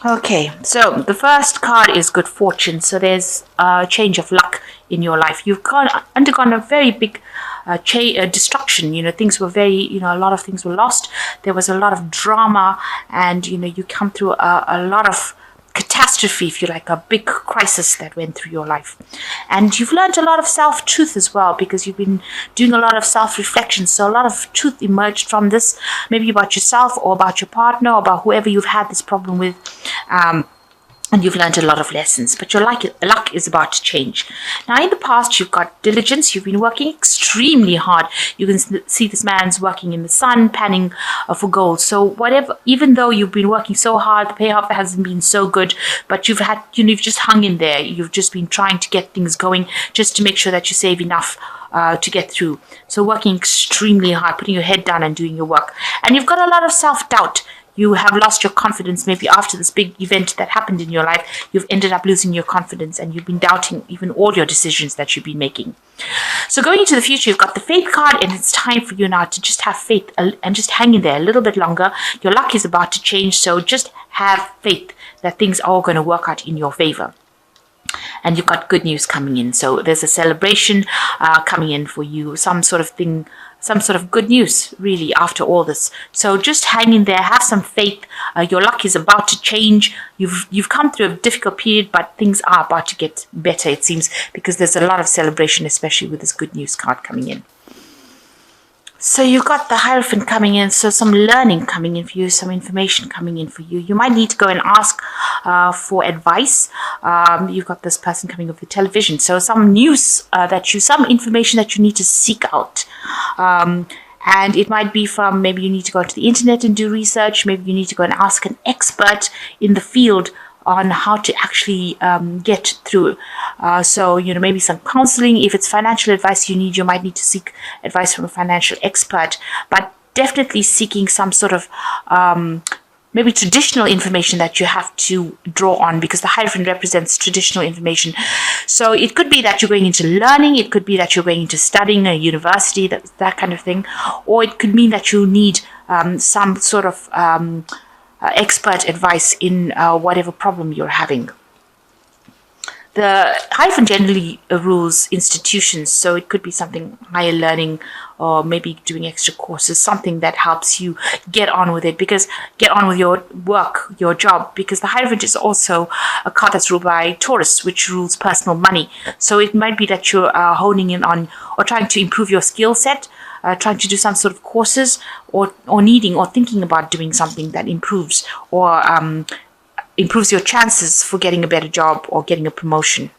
Okay, so the first card is good fortune. So there's a change of luck in your life. You've undergone a very big destruction. Things were a lot of things were lost. There was a lot of drama, and you come through a lot of catastrophe, if you like, a big crisis that went through your life. And you've learned a lot of self-truth as well, because you've been doing a lot of self-reflection. So a lot of truth emerged from this, maybe about yourself or about your partner or about whoever you've had this problem with. And you've learned a lot of lessons, but your luck is about to change. Now, in the past, you've got diligence. You've been working extremely hard. You can see this man's working in the sun, panning for gold. So even though you've been working so hard, the payoff hasn't been so good, but you've just hung in there. You've just been trying to get things going just to make sure that you save enough to get through. So working extremely hard, putting your head down and doing your work. And you've got a lot of self-doubt. You have lost your confidence maybe after this big event that happened in your life. You've ended up losing your confidence, and you've been doubting even all your decisions that you've been making. So going into the future, you've got the faith card, and it's time for you now to just have faith and just hang in there a little bit longer. Your luck is about to change, so just have faith that things are going to work out in your favor. And you've got good news coming in. So there's a celebration coming in for you, some sort of good news, really, after all this. So just hang in there, have some faith. Your luck is about to change. You've come through a difficult period, but things are about to get better, it seems, because there's a lot of celebration, especially with this good news card coming in. So you've got the Hierophant coming in, so some learning coming in for you, some information coming in for you. You might need to go and ask for advice. You've got this person coming over the television, so some news some information that you need to seek out. And it might be from, maybe you need to go to the internet and do research. Maybe you need to go and ask an expert in the field on how to actually get through. So, maybe some counseling. If it's financial advice you might need to seek advice from a financial expert. But definitely seeking some sort of maybe traditional information that you have to draw on, because the Hierophant represents traditional information. So it could be that you're going into learning. It could be that you're going into studying a university, that kind of thing. Or it could mean that you need some sort of expert advice in whatever problem you're having. The Hierophant generally rules institutions, so it could be something higher learning, or maybe doing extra courses, something that helps you get on with it, get on with your work, your job, because the Hierophant is also a card that's ruled by Taurus, which rules personal money. So it might be that you're honing in on or trying to improve your skill set, trying to do some sort of courses, or needing or thinking about doing something that improves or improves your chances for getting a better job or getting a promotion.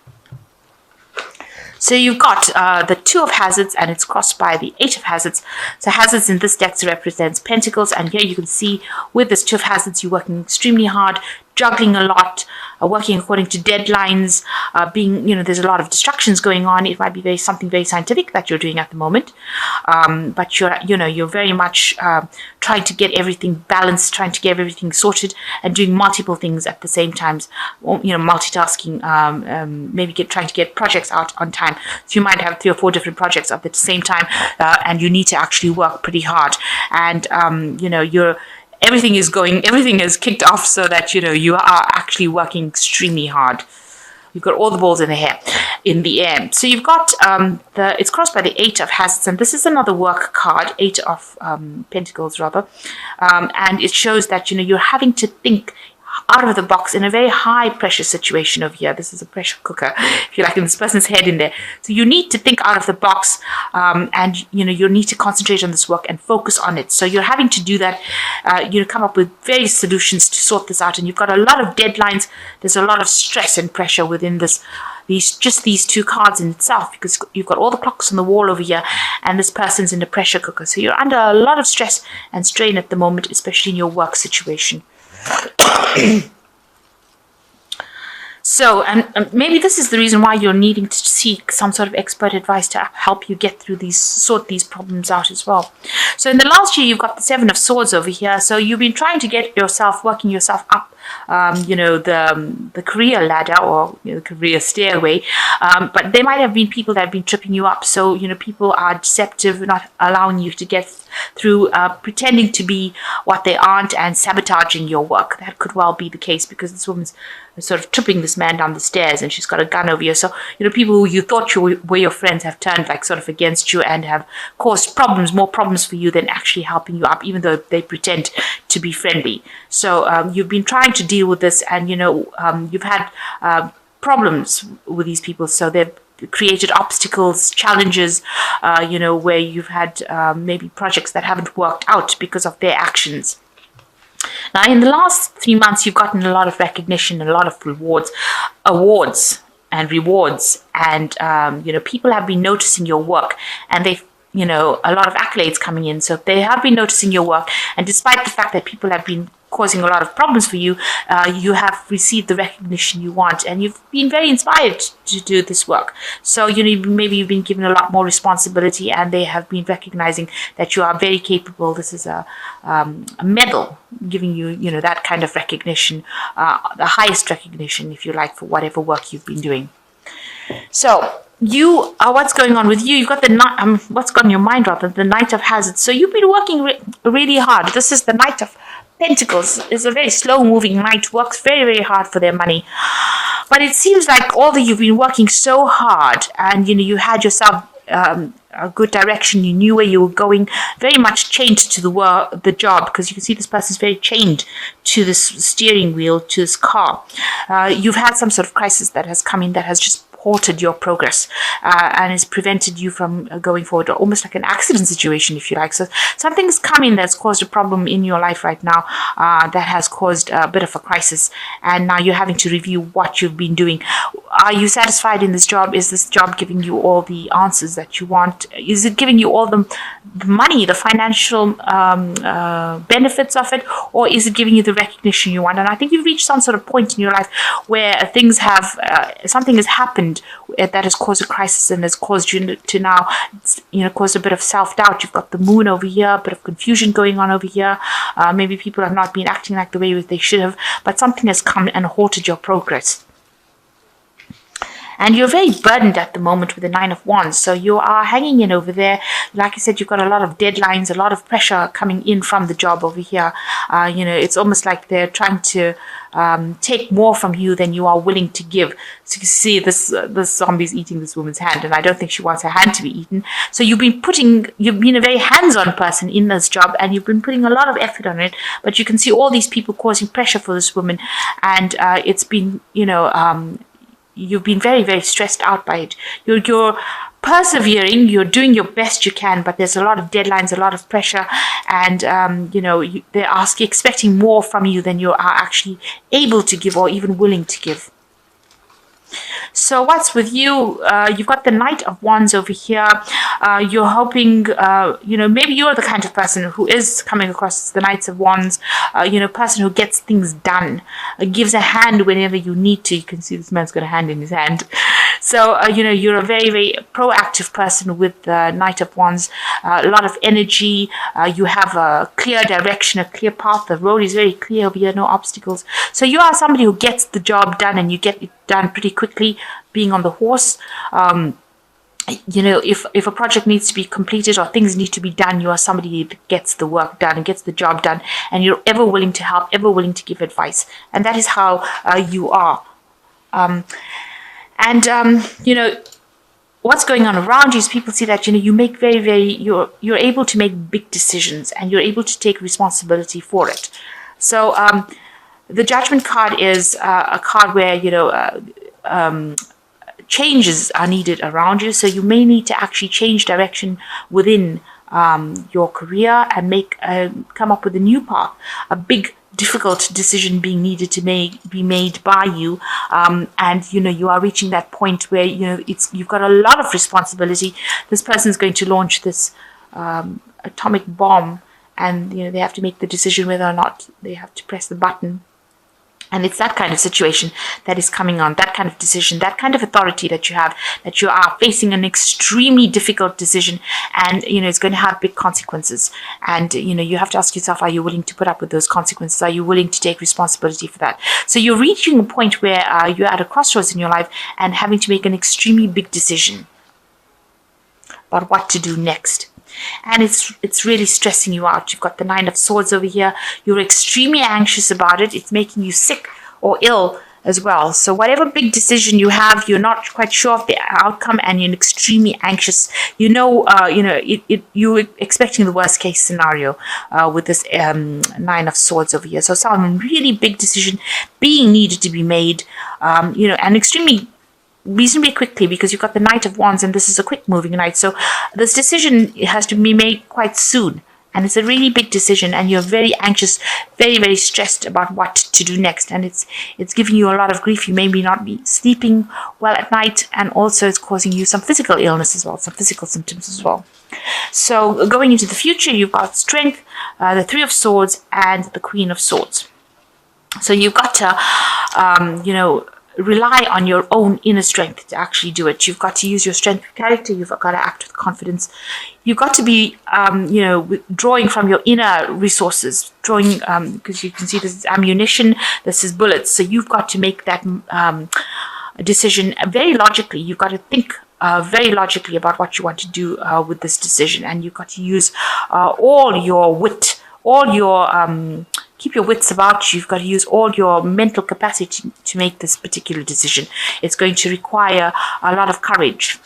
So you've got the Two of Hazards, and it's crossed by the Eight of Hazards. So Hazards in this deck represents Pentacles, and here you can see with this Two of Hazards, you're working extremely hard, juggling a lot, working according to deadlines, there's a lot of distractions going on. It might be something very scientific that you're doing at the moment, but you're very much trying to get everything balanced, trying to get everything sorted, and doing multiple things at the same time. Multitasking, maybe trying to get projects out on time. So you might have 3 or 4 different projects at the same time, and you need to actually work pretty hard. And everything is kicked off so that you are actually working extremely hard. You've got all the balls in the air. So you've got it's crossed by the Eight of Hazards, and this is another work card, Eight of Pentacles rather, and it shows that you're having to think out of the box in a very high pressure situation over here. This is a pressure cooker, if you like, in this person's head in there. So you need to think out of the box, and you need to concentrate on this work and focus on it. So you're having to do that. Come up with various solutions to sort this out, and you've got a lot of deadlines. There's a lot of stress and pressure within these 2 cards in itself, because you've got all the clocks on the wall over here, and this person's in a pressure cooker. So you're under a lot of stress and strain at the moment, especially in your work situation. So, and maybe this is the reason why you're needing to seek some sort of expert advice to help you get through sort these problems out as well. So in the last year, you've got the Seven of Swords over here. So you've been trying to get working yourself up the career ladder, or the career stairway. But there might have been people that have been tripping you up. So people are deceptive, not allowing you to get through, pretending to be what they aren't, and sabotaging your work. That could well be the case, because this woman's sort of tripping this man down the stairs, and she's got a gun over you. So people who you thought were your friends have turned like sort of against you, and have caused more problems for you than actually helping you up, even though they pretend to be friendly. So you've been trying to deal with this, and you've had problems with these people. So they've created obstacles, challenges, where you've had maybe projects that haven't worked out because of their actions. Now, in the last 3 months, you've gotten a lot of recognition, a lot of awards and rewards, and people have been noticing your work, and they've a lot of accolades coming in. So they have been noticing your work, and despite the fact that people have been causing a lot of problems for you, you have received the recognition you want, and you've been very inspired to do this work. So maybe you've been given a lot more responsibility, and they have been recognizing that you are very capable. This is a medal giving you that kind of recognition, the highest recognition, if you like, for whatever work you've been doing. So what's going on with you? You've got the what's gone in your mind, rather, the Knight of Hazards. So you've been working really hard. This is the Knight of Pentacles. Is a very slow-moving knight, works very, very hard for their money. But it seems like although you've been working so hard, and you had yourself a good direction, you knew where you were going, very much chained to the job, because you can see this person's very chained to this steering wheel, to this car. You've had some sort of crisis that has come in that has just halted your progress, and has prevented you from going forward, or almost like an accident situation, if you like. So something's coming that's caused a problem in your life right now, that has caused a bit of a crisis, and now you're having to review what you've been doing. Are you satisfied in this job? Is this job giving you all the answers that you want? Is it giving you all the money, the financial benefits of it, or is it giving you the recognition you want? And I think you've reached some sort of point in your life where something has happened that has caused a crisis, and has caused you to now, cause a bit of self-doubt. You've got the moon over here, a bit of confusion going on over here. Maybe people have not been acting like the way they should have, but something has come and halted your progress. And you're very burdened at the moment with the Nine of Wands. So you are hanging in over there. Like I said, you've got a lot of deadlines, a lot of pressure coming in from the job over here. It's almost like they're trying to take more from you than you are willing to give. So you see this zombie's eating this woman's hand, and I don't think she wants her hand to be eaten. So you've been a very hands-on person in this job, and you've been putting a lot of effort on it, but you can see all these people causing pressure for this woman, and it's been, you've been very, very stressed out by it. You're persevering, you're doing your best you can, but there's a lot of deadlines, a lot of pressure, and they're expecting more from you than you are actually able to give, or even willing to give. So what's with you? You've got the Knight of Wands over here. You're hoping, maybe you're the kind of person who is coming across the Knights of Wands, person who gets things done, gives a hand whenever you need to. You can see this man's got a hand in his hand. So, you're a very, very proactive person with the Knight of Wands, a lot of energy. You have a clear direction, a clear path. The road is very clear over here, no obstacles. So you are somebody who gets the job done, and you get it done pretty quickly, being on the horse. If a project needs to be completed or things need to be done, you are somebody that gets the work done and gets the job done, and you're ever willing to help, ever willing to give advice. And that is how you are. What's going on around you is people see that, you make very, very, you're able to make big decisions, and you're able to take responsibility for it. So the Judgment card is a card where, changes are needed around you. So you may need to actually change direction within your career, and come up with a new path, a big difficult decision being needed to be made by you, and you are reaching that point where you've got a lot of responsibility. This person's going to launch this atomic bomb, and they have to make the decision whether or not they have to press the button And it's that kind of situation that is coming on, that kind of decision, that kind of authority that you have, that you are facing an extremely difficult decision, and it's going to have big consequences. And you have to ask yourself, are you willing to put up with those consequences? Are you willing to take responsibility for that? So you're reaching a point where you're at a crossroads in your life and having to make an extremely big decision about what to do next. And it's really stressing you out. You've got the Nine of Swords over here. You're extremely anxious about it. It's making you sick or ill as well. So whatever big decision you have, you're not quite sure of the outcome, and you're extremely anxious. You're expecting the worst case scenario with this Nine of Swords over here. So some really big decision being needed to be made, and extremely reasonably quickly, because you've got the Knight of Wands, and this is a quick moving knight. So this decision has to be made quite soon, and it's a really big decision, and you're very anxious, very, very stressed about what to do next, and it's giving you a lot of grief. You may not be sleeping well at night, and also it's causing you some physical illness as well, some physical symptoms as well. So going into the future, you've got Strength, the Three of Swords, and the Queen of Swords. So you've got to rely on your own inner strength to actually do it. You've got to use your strength of character. You've got to act with confidence. You've got to be, drawing from your inner resources, because you can see this is ammunition, this is bullets. So you've got to make that decision very logically. You've got to think very logically about what you want to do with this decision. And you've got to use all your wit, all your keep your wits about you. You've got to use all your mental capacity to make this particular decision. It's going to require a lot of courage.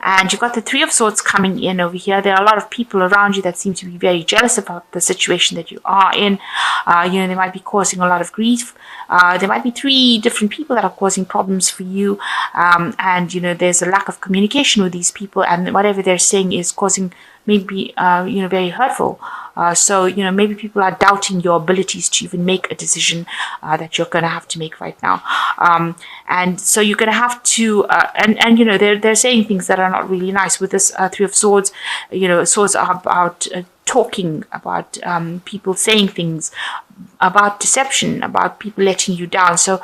And you've got the Three of Swords coming in over here. There are a lot of people around you that seem to be very jealous about the situation that you are in. They might be causing a lot of grief. There might be 3 different people that are causing problems for you. And there's a lack of communication with these people, and whatever they're saying is causing maybe very hurtful. So maybe people are doubting your abilities to even make a decision that you're going to have to make right now. And so you're going to have to, they're saying things that are not really nice with this Three of Swords. Swords are about talking, about people saying things, about deception, about people letting you down. So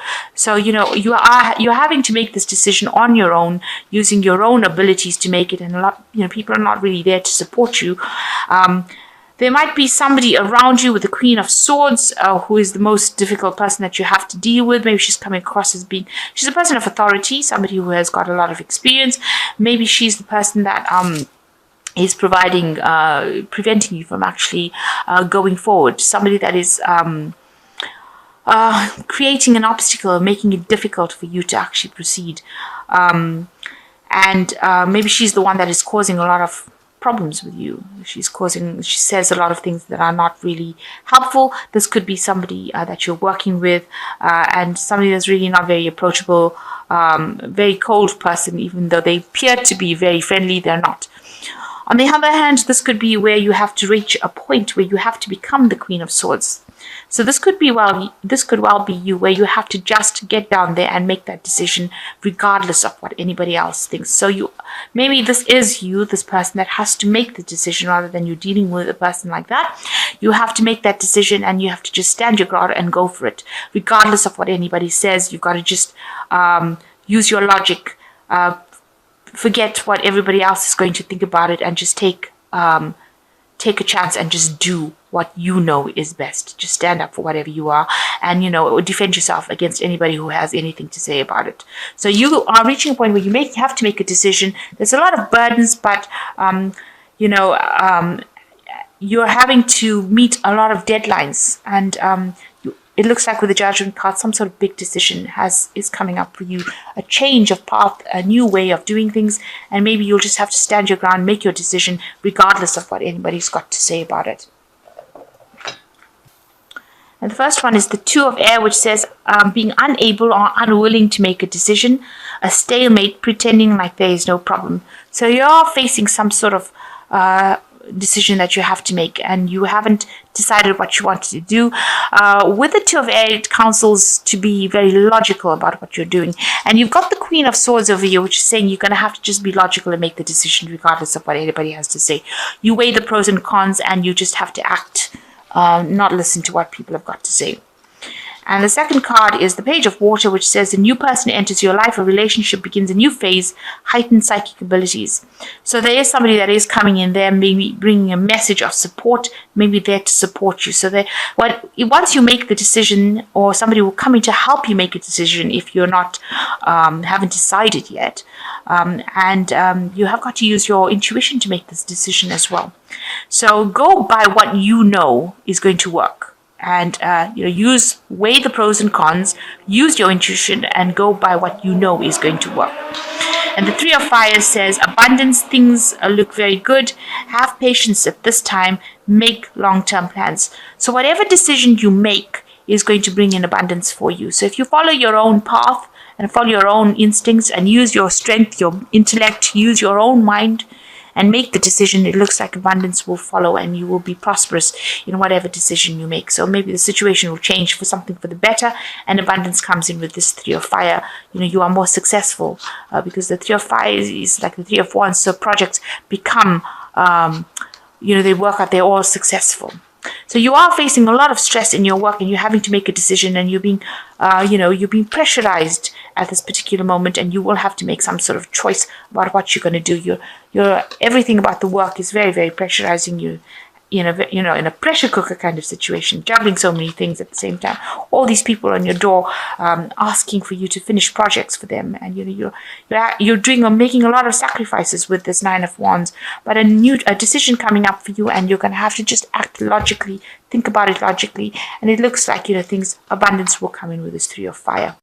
you're having to make this decision on your own, using your own abilities to make it, and a lot people are not really there to support you. There might be somebody around you with the Queen of Swords who is the most difficult person that you have to deal with. Maybe she's coming across as she's a person of authority, somebody who has got a lot of experience. Maybe she's the person that is preventing you from actually going forward. Somebody that is creating an obstacle, making it difficult for you to actually proceed. And maybe she's the one that is causing a lot of problems with you. She says a lot of things that are not really helpful. This could be somebody that you're working with, and somebody that's really not very approachable, very cold person. Even though they appear to be very friendly, they're not. On the other hand, this could be where you have to reach a point where you have to become the Queen of Swords. So this could well be you, where you have to just get down there and make that decision regardless of what anybody else thinks. So maybe this is you, this person that has to make the decision, rather than you dealing with a person like that. You have to make that decision, and you have to just stand your ground and go for it, regardless of what anybody says. You've got to just use your logic, forget what everybody else is going to think about it, and just take a chance and just do what you know is best. Just stand up for whatever you are, and defend yourself against anybody who has anything to say about it. So you are reaching a point where you have to make a decision. There's a lot of burdens, but you're having to meet a lot of deadlines, and it looks like with the Judgment card, some sort of big decision is coming up for you, a change of path, a new way of doing things, and maybe you'll just have to stand your ground, make your decision, regardless of what anybody's got to say about it. And the first one is the Two of Air, which says being unable or unwilling to make a decision, a stalemate, pretending like there is no problem. So you're facing some sort of decision that you have to make, and you haven't decided what you want to do. With the Two of Air, it counsels to be very logical about what you're doing. And you've got the Queen of Swords over here, which is saying you're going to have to just be logical and make the decision regardless of what anybody has to say. You weigh the pros and cons, and you just have to act, not listen to what people have got to say. And the second card is the Page of Water, which says a new person enters your life, a relationship begins a new phase, heightened psychic abilities. So there is somebody that is coming in there, maybe bringing a message of support, maybe there to support you. So once you make the decision, or somebody will come in to help you make a decision if you're not, haven't decided yet. You have got to use your intuition to make this decision as well. So go by what you know is going to work. And weigh the pros and cons, use your intuition, and go by what you know is going to work. And the Three of Fire says abundance, things look very good, have patience at this time, make long-term plans. So whatever decision you make is going to bring in abundance for you. So if you follow your own path and follow your own instincts and use your strength, your intellect, use your own mind, and make the decision, it looks like abundance will follow and you will be prosperous in whatever decision you make. So maybe the situation will change for something for the better, and abundance comes in with this Three of Fire. You are more successful because the Three of Fire is like the Three of Wands. So projects become, they work out, they're all successful. So you are facing a lot of stress in your work, and you're having to make a decision, and you're being, you're being pressurized at this particular moment, and you will have to make some sort of choice about what you're going to do. Everything about the work is very, very pressurizing you. In a pressure cooker kind of situation, juggling so many things at the same time. All these people on your door asking for you to finish projects for them, and you're doing or making a lot of sacrifices with this Nine of Wands. But a decision coming up for you, and you're going to have to just act logically, think about it logically, and it looks like abundance will come in with this Three of Fire.